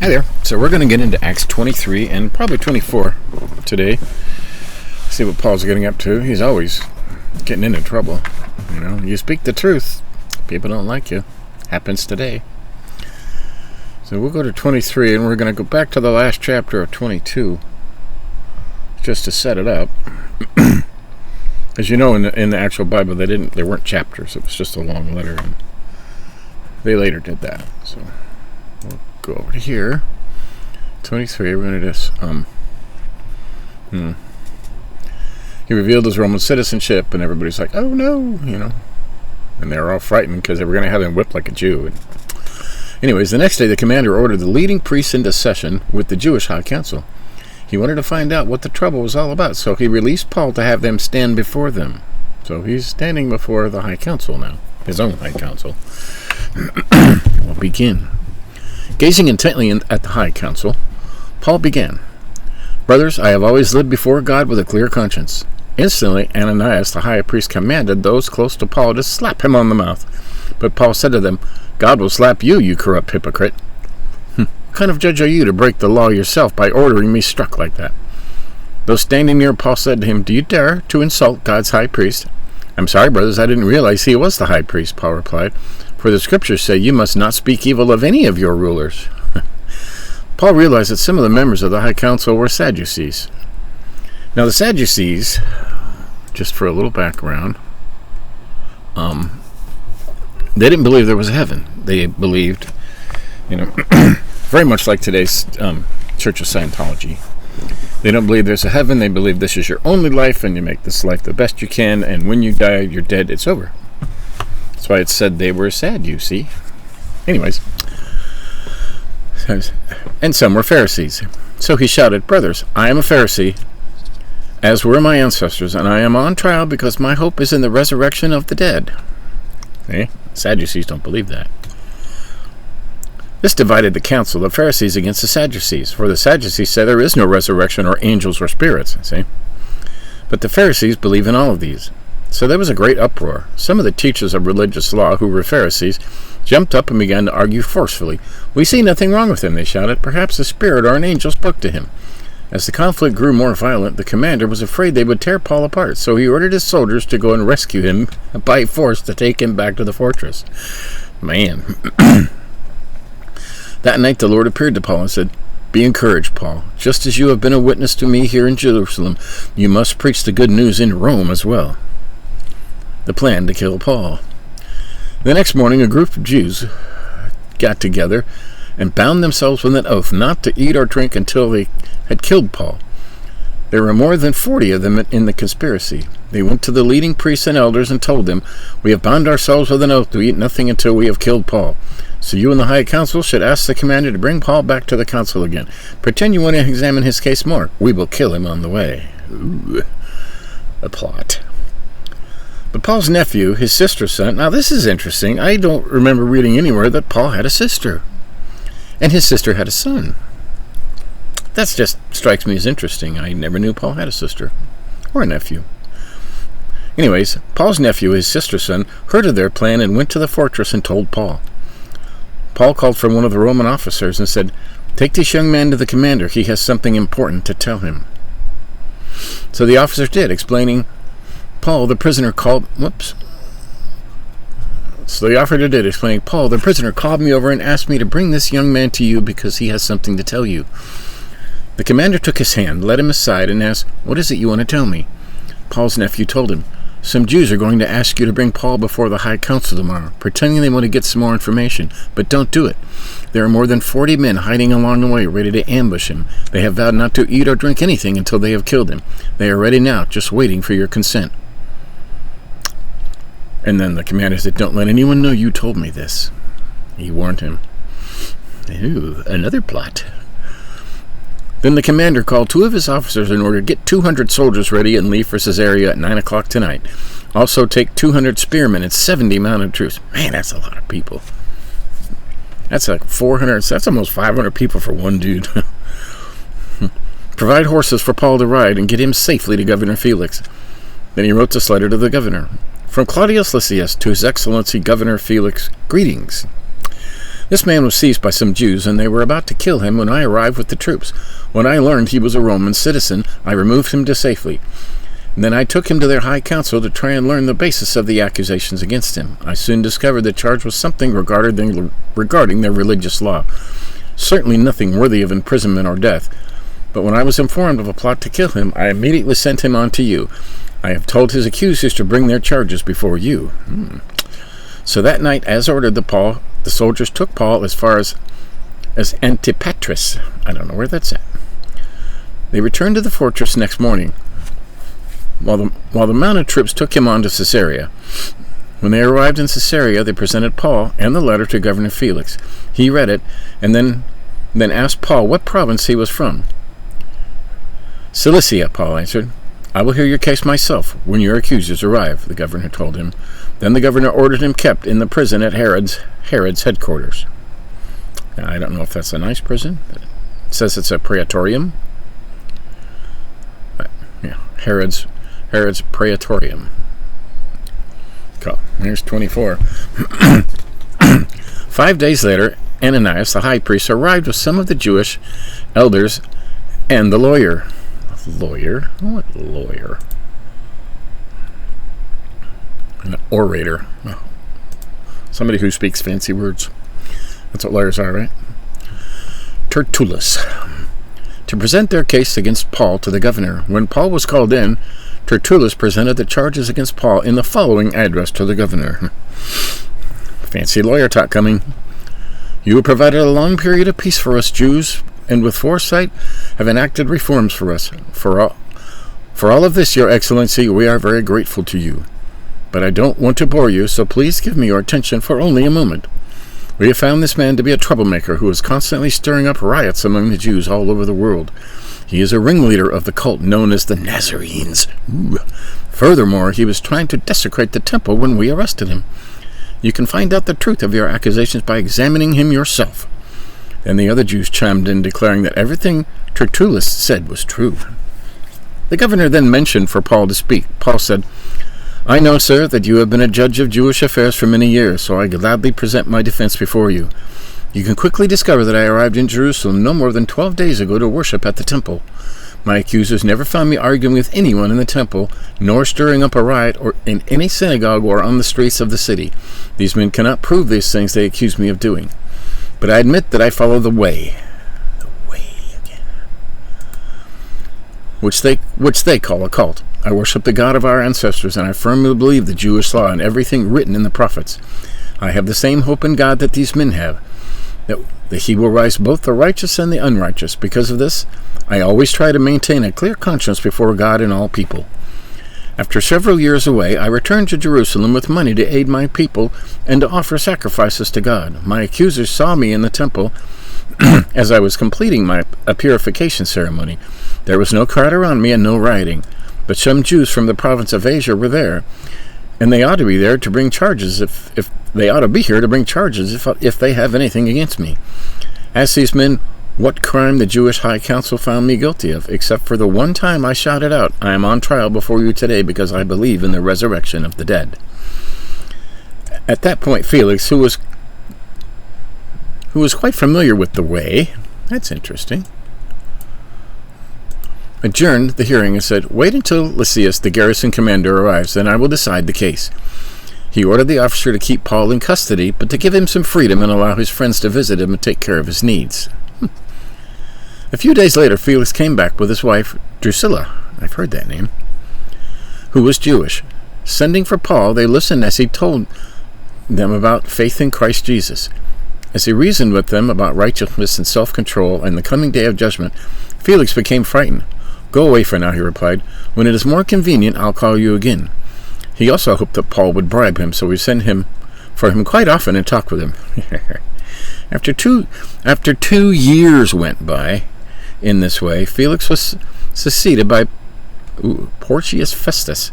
Hi there. So we're going to get into Acts 23 and probably 24 today. See what Paul's getting up to. He's always getting into trouble. You know, you speak the truth, people don't like you. Happens today. So we'll go to 23 and we're going to go back to the last chapter of 22 just to set it up. As you know, in the actual Bible, they weren't chapters. It was just a long letter, and they later did that. So we'll go over to here. 23. We're going to just He revealed his Roman citizenship, and everybody's like, "Oh no," you know, and they were all frightened because they were going to have him whipped like a Jew. And anyways, the next day, the commander ordered the leading priests into session with the Jewish High Council. He wanted to find out what the trouble was all about, so he released Paul to have them stand before them. So he's standing before the High Council now, his own High Council. We'll begin. Gazing intently at the High Council, Paul began, "Brothers, I have always lived before God with a clear conscience." Instantly, Ananias, the high priest, commanded those close to Paul to slap him on the mouth. But Paul said to them, "God will slap you, you corrupt hypocrite. What kind of judge are you to break the law yourself by ordering me struck like that?" Though standing near, Paul said to him, "Do you dare to insult God's high priest?" "I'm sorry, brothers, I didn't realize he was the high priest," Paul replied. "For the scriptures say you must not speak evil of any of your rulers." Paul realized that some of the members of the High Council were Sadducees. Now the Sadducees, just for a little background, they didn't believe there was a heaven. They believed, very much like today's Church of Scientology. They don't believe there's a heaven. They believe this is your only life, and you make this life the best you can, and when you die, you're dead, it's over. That's why it said they were sad, you see. Anyways, and some were Pharisees. So he shouted, "Brothers, I am a Pharisee, as were my ancestors, and I am on trial because my hope is in the resurrection of the dead." Sadducees don't believe that. This divided the council, the Pharisees against the Sadducees, for the Sadducees say there is no resurrection or angels or spirits, but the Pharisees believe in all of these. So there was a great uproar. Some of the teachers of religious law, who were Pharisees, jumped up and began to argue forcefully. "We see nothing wrong with him," they shouted. "Perhaps a spirit or an angel spoke to him." As the conflict grew more violent, the commander was afraid they would tear Paul apart, so he ordered his soldiers to go and rescue him by force to take him back to the fortress. Man. That night the Lord appeared to Paul and said, "Be encouraged, Paul. Just as you have been a witness to me here in Jerusalem, you must preach the good news in Rome as well." The plan to kill Paul. The next morning, a group of Jews got together and bound themselves with an oath not to eat or drink until they had killed Paul. There were more than 40 of them in the conspiracy. They went to the leading priests and elders and told them, "We have bound ourselves with an oath to eat nothing until we have killed Paul. So you and the High Council should ask the commander to bring Paul back to the council again. Pretend you want to examine his case more. We will kill him on the way." Ooh, a plot. But Paul's nephew, his sister's son, now this is interesting. I don't remember reading anywhere that Paul had a sister. And his sister had a son. That just strikes me as interesting. I never knew Paul had a sister. Or a nephew. Anyways, Paul's nephew, his sister's son, heard of their plan and went to the fortress and told Paul. Paul called for one of the Roman officers and said, "Take this young man to the commander. He has something important to tell him." So the officer did, explaining, Paul, the prisoner called me over and asked me to bring this young man to you because he has something to tell you. The commander took his hand, led him aside, and asked, "What is it you want to tell me?" Paul's nephew told him, "Some Jews are going to ask you to bring Paul before the High Council tomorrow, pretending they want to get some more information, but don't do it. There are more than 40 men hiding along the way, ready to ambush him. They have vowed not to eat or drink anything until they have killed him. They are ready now, just waiting for your consent." And then the commander said, "Don't let anyone know you told me this." He warned him. Ooh, another plot. Then the commander called 2 of his officers in order to get 200 soldiers ready and leave for Caesarea at 9 o'clock tonight. Also take 200 spearmen and 70 mounted troops. Man, that's a lot of people. That's like 400, that's almost 500 people for one dude. Provide horses for Paul to ride and get him safely to Governor Felix. Then he wrote this letter to the governor. From Claudius Lysias to His Excellency Governor Felix, greetings. This man was seized by some Jews, and they were about to kill him when I arrived with the troops. When I learned he was a Roman citizen, I removed him to safety. Then I took him to their high council to try and learn the basis of the accusations against him. I soon discovered the charge was something regarding their religious law. Certainly nothing worthy of imprisonment or death. But when I was informed of a plot to kill him, I immediately sent him on to you. I have told his accusers to bring their charges before you. So that night, as ordered, the soldiers took Paul as far as Antipatris. I don't know where that's at. They returned to the fortress next morning, while the mounted troops took him on to Caesarea. When they arrived in Caesarea, they presented Paul and the letter to Governor Felix. He read it, and then asked Paul what province he was from. Cilicia, Paul answered. I will hear your case myself when your accusers arrive, the governor told him. Then the governor ordered him kept in the prison at Herod's headquarters. Now, I don't know if that's a nice prison. But it says it's a praetorium. But, yeah, Herod's praetorium. Cool. Here's 24. 5 days later, Ananias, the high priest, arrived with some of the Jewish elders and the lawyer. Lawyer? What lawyer? An orator. Oh. Somebody who speaks fancy words. That's what lawyers are, right? Tertullus. To present their case against Paul to the governor. When Paul was called in, Tertullus presented the charges against Paul in the following address to the governor. Fancy lawyer talk coming. You have provided a long period of peace for us Jews, and with foresight have enacted reforms for us. For all of this, Your Excellency, we are very grateful to you. But I don't want to bore you, so please give me your attention for only a moment. We have found this man to be a troublemaker who is constantly stirring up riots among the Jews all over the world. He is a ringleader of the cult known as the Nazarenes. Furthermore, he was trying to desecrate the temple when we arrested him. You can find out the truth of your accusations by examining him yourself. Then the other Jews chimed in, declaring that everything Tertullus said was true. The governor then mentioned for Paul to speak. Paul said, I know, sir, that you have been a judge of Jewish affairs for many years, so I gladly present my defense before you. You can quickly discover that I arrived in Jerusalem no more than 12 days ago to worship at the temple. My accusers never found me arguing with anyone in the temple, nor stirring up a riot or in any synagogue or on the streets of the city. These men cannot prove these things they accuse me of doing. But I admit that I follow the way. The way again. Which they call a cult. I worship the God of our ancestors, and I firmly believe the Jewish law and everything written in the prophets. I have the same hope in God that these men have, that he will rise both the righteous and the unrighteous. Because of this, I always try to maintain a clear conscience before God and all people. After several years away, I returned to Jerusalem with money to aid my people and to offer sacrifices to God. My accusers saw me in the temple as I was completing a purification ceremony. There was no crowd around me and no rioting, but some Jews from the province of Asia were there, and they ought to be there to bring charges if they ought to be here to bring charges if they have anything against me. Ask these men what crime the Jewish High Council found me guilty of, except for the one time I shouted out, I am on trial before you today because I believe in the resurrection of the dead. At that point, Felix, who was quite familiar with the way, that's interesting, adjourned the hearing and said, wait until Lysias, the garrison commander, arrives, then I will decide the case. He ordered the officer to keep Paul in custody, but to give him some freedom and allow his friends to visit him and take care of his needs. A few days later, Felix came back with his wife, Drusilla, I've heard that name, who was Jewish. Sending for Paul, they listened as he told them about faith in Christ Jesus. As he reasoned with them about righteousness and self-control and the coming day of judgment, Felix became frightened. Go away for now, he replied. When it is more convenient, I'll call you again. He also hoped that Paul would bribe him, so he sent him for him quite often and talked with him. After two years went by in this way, Felix was succeeded by Porcius Festus,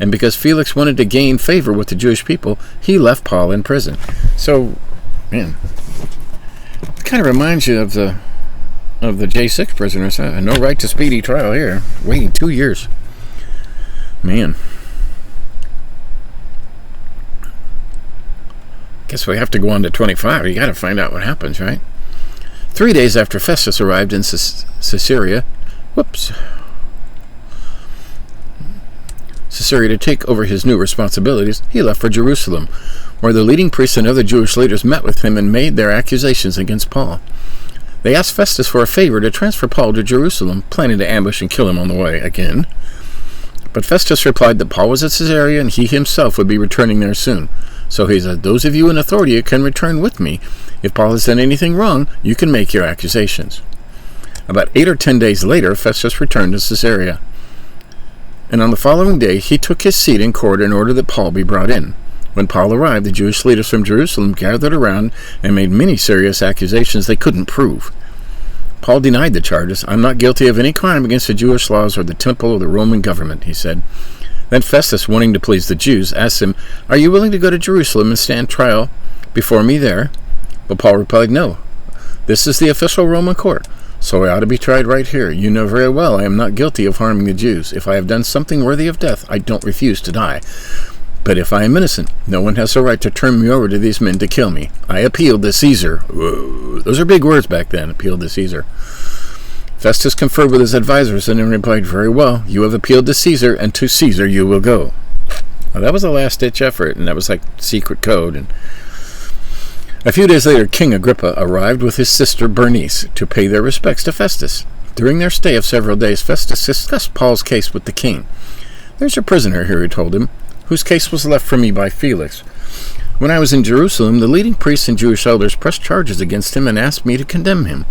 and because Felix wanted to gain favor with the Jewish people, he left Paul in prison. So, man, it kind of reminds you of the J6 prisoners. No right to speedy trial here. Waiting 2 years. Man. Guess we have to go on to 25. You got to find out what happens, right? 3 days after Festus arrived in Caesarea to take over his new responsibilities, he left for Jerusalem, where the leading priests and other Jewish leaders met with him and made their accusations against Paul. They asked Festus for a favor to transfer Paul to Jerusalem, planning to ambush and kill him on the way again. But Festus replied that Paul was at Caesarea and he himself would be returning there soon. So he said, "Those of you in authority can return with me. If Paul has done anything wrong, you can make your accusations." About 8 or 10 days later, Festus returned to Caesarea. And on the following day, he took his seat in court in order that Paul be brought in. When Paul arrived, the Jewish leaders from Jerusalem gathered around and made many serious accusations they couldn't prove. Paul denied the charges. "I'm not guilty of any crime against the Jewish laws or the temple or the Roman government," he said. Then Festus, wanting to please the Jews, asked him, "Are you willing to go to Jerusalem and stand trial before me there?" But Paul replied, "No. This is the official Roman court, so I ought to be tried right here. You know very well I am not guilty of harming the Jews. If I have done something worthy of death, I don't refuse to die. But if I am innocent, no one has the right to turn me over to these men to kill me. I appealed to Caesar." Whoa, those are big words back then, appealed to Caesar. Festus conferred with his advisors and then replied, "Very well, you have appealed to Caesar, and to Caesar you will go." Well, that was a last-ditch effort, and that was like secret code. And a few days later, King Agrippa arrived with his sister Bernice to pay their respects to Festus. During their stay of several days, Festus discussed Paul's case with the king. "There's a prisoner here," he told him, "whose case was left for me by Felix. When I was in Jerusalem, the leading priests and Jewish elders pressed charges against him and asked me to condemn him.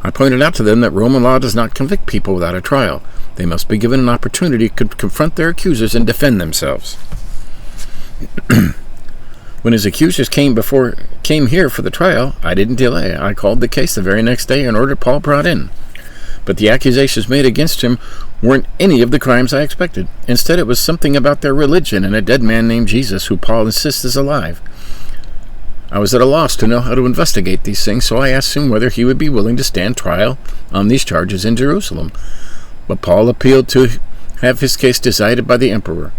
I pointed out to them that Roman law does not convict people without a trial. They must be given an opportunity to confront their accusers and defend themselves. When his accusers came here for the trial, I didn't delay. I called the case the very next day and ordered Paul brought in. But the accusations made against him weren't any of the crimes I expected. Instead, it was something about their religion and a dead man named Jesus who Paul insists is alive. I was at a loss to know how to investigate these things, so I asked him whether he would be willing to stand trial on these charges in Jerusalem. But Paul appealed to have his case decided by the emperor.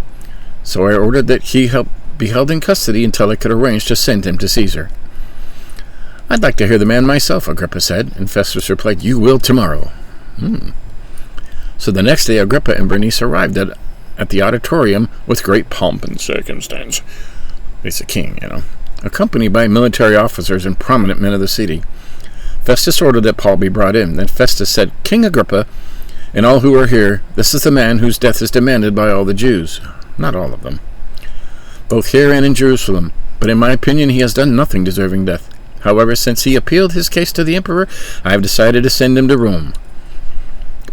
So I ordered that he be held in custody until I could arrange to send him to Caesar." "I'd like to hear the man myself," Agrippa said, and Festus replied, "You will tomorrow." So the next day, Agrippa and Bernice arrived at the auditorium with great pomp and circumstance. He's a king, accompanied by military officers and prominent men of the city. Festus ordered that Paul be brought in. Then Festus said, "King Agrippa, and all who are here, this is the man whose death is demanded by all the Jews." Not all of them. "Both here and in Jerusalem. But in my opinion, he has done nothing deserving death. However, since he appealed his case to the emperor, I have decided to send him to Rome.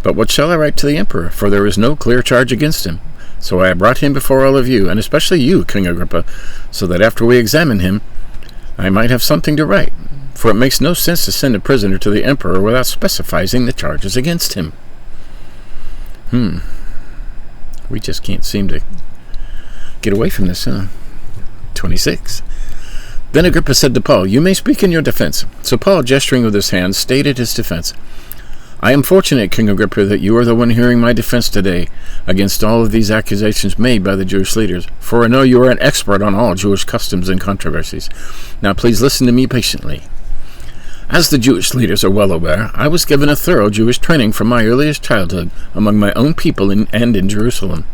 But what shall I write to the emperor? For there is no clear charge against him. So I have brought him before all of you, and especially you, King Agrippa, so that after we examine him, I might have something to write. For it makes no sense to send a prisoner to the emperor without specifying the charges against him." We just can't seem to get away from this, 26. Then Agrippa said to Paul, "You may speak in your defense." So Paul, gesturing with his hand, stated his defense. "I am fortunate, King Agrippa, that you are the one hearing my defense today against all of these accusations made by the Jewish leaders, for I know you are an expert on all Jewish customs and controversies. Now please listen to me patiently. As the Jewish leaders are well aware, I was given a thorough Jewish training from my earliest childhood among my own people and in Jerusalem.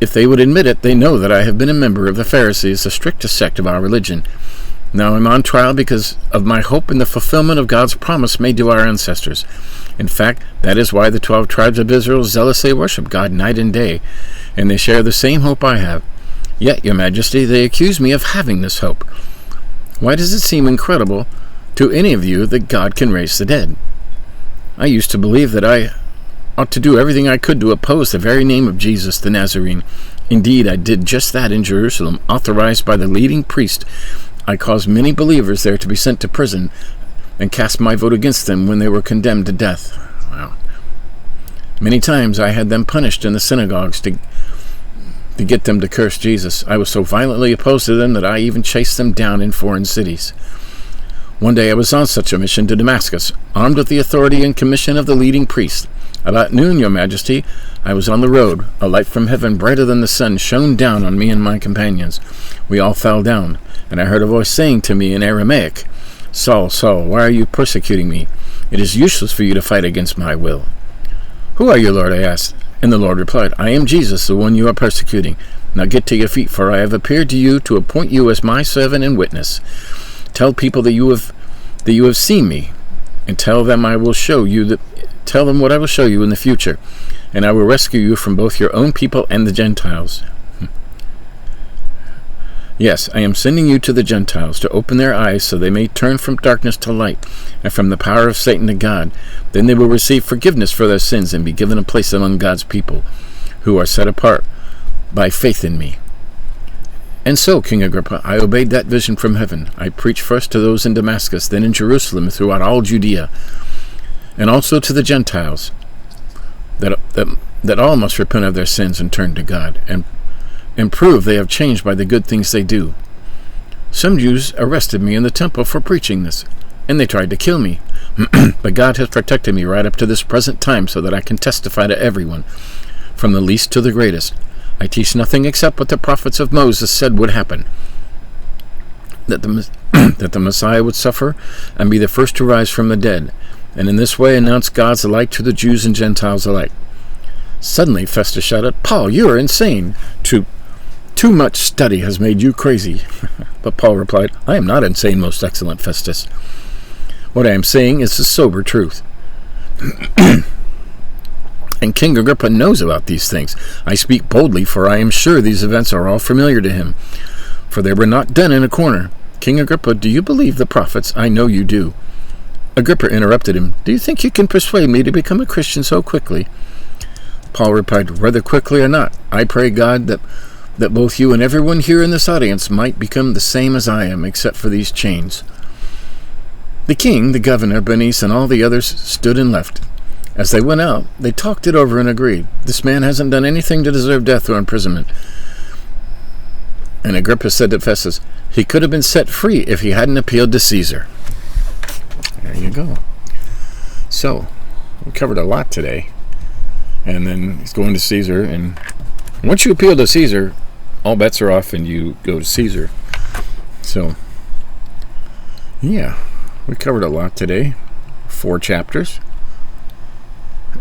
If they would admit it, they know that I have been a member of the Pharisees, the strictest sect of our religion. Now I'm on trial because of my hope in the fulfillment of God's promise made to our ancestors. In fact, that is why the 12 tribes of Israel zealously worship God night and day, and they share the same hope I have. Yet, Your Majesty, they accuse me of having this hope. Why does it seem incredible to any of you that God can raise the dead? I used to believe that I ought to do everything I could to oppose the very name of Jesus the Nazarene. Indeed, I did just that in Jerusalem, authorized by the leading priest. I caused many believers there to be sent to prison and cast my vote against them when they were condemned to death. Wow. Many times I had them punished in the synagogues to get them to curse Jesus. I was so violently opposed to them that I even chased them down in foreign cities. One day I was on such a mission to Damascus, armed with the authority and commission of the leading priest. About noon, your majesty, I was on the road. A light from heaven, brighter than the sun, shone down on me and my companions. We all fell down, and I heard a voice saying to me in Aramaic, 'Saul, Saul, why are you persecuting me? It is useless for you to fight against my will.' 'Who are you, Lord?' I asked. And the Lord replied, 'I am Jesus, the one you are persecuting. Now get to your feet, for I have appeared to you to appoint you as my servant and witness. Tell people that you have seen me, and tell them what I will show you in the future, and I will rescue you from both your own people and the Gentiles.' Yes, I am sending you to the Gentiles to open their eyes so they may turn from darkness to light and from the power of Satan to God. Then they will receive forgiveness for their sins and be given a place among God's people who are set apart by faith in me." And so, King Agrippa, I obeyed that vision from heaven. I preached first to those in Damascus, then in Jerusalem, and throughout all Judea, and also to the Gentiles, that all must repent of their sins and turn to God, and prove they have changed by the good things they do. Some Jews arrested me in the temple for preaching this, and they tried to kill me. But God has protected me right up to this present time so that I can testify to everyone, from the least to the greatest. I teach nothing except what the prophets of Moses said would happen, that the Messiah would suffer and be the first to rise from the dead, and in this way announce God's light to the Jews and Gentiles alike." Suddenly Festus shouted, "Paul, you are insane. Too much study has made you crazy." But Paul replied, "I am not insane, most excellent Festus. What I am saying is the sober truth." And King Agrippa knows about these things. I speak boldly, for I am sure these events are all familiar to him, for they were not done in a corner. King Agrippa, do you believe the prophets? I know you do. Agrippa interrupted him. Do you think you can persuade me to become a Christian so quickly? Paul replied, whether quickly or not, I pray God that both you and everyone here in this audience might become the same as I am, except for these chains. The king, the governor, Bernice, and all the others stood and left. As they went out, they talked it over and agreed. This man hasn't done anything to deserve death or imprisonment. And Agrippa said to Festus, he could have been set free if he hadn't appealed to Caesar. There you go. So, we covered a lot today. And then he's going to Caesar, and once you appeal to Caesar, all bets are off and you go to Caesar. So, yeah, we covered a lot today. 4 chapters.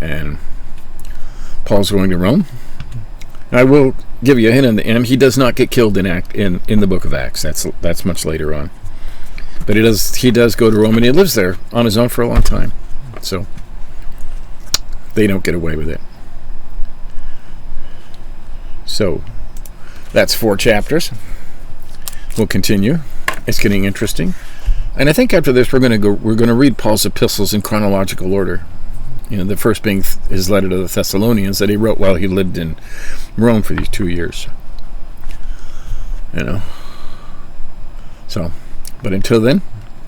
And Paul's going to Rome. And I will give you a hint in the end. He does not get killed in the book of Acts. That's much later on. But he does go to Rome, and he lives there on his own for a long time. So they don't get away with it. So that's 4 chapters. We'll continue. It's getting interesting. And I think after this we're going to read Paul's epistles in chronological order. You know, the first being his letter to the Thessalonians that he wrote while he lived in Rome for these 2 years. You know. So, but until then,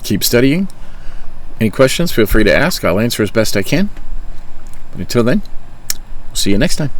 keep studying. Any questions, feel free to ask. I'll answer as best I can. But until then, we'll see you next time.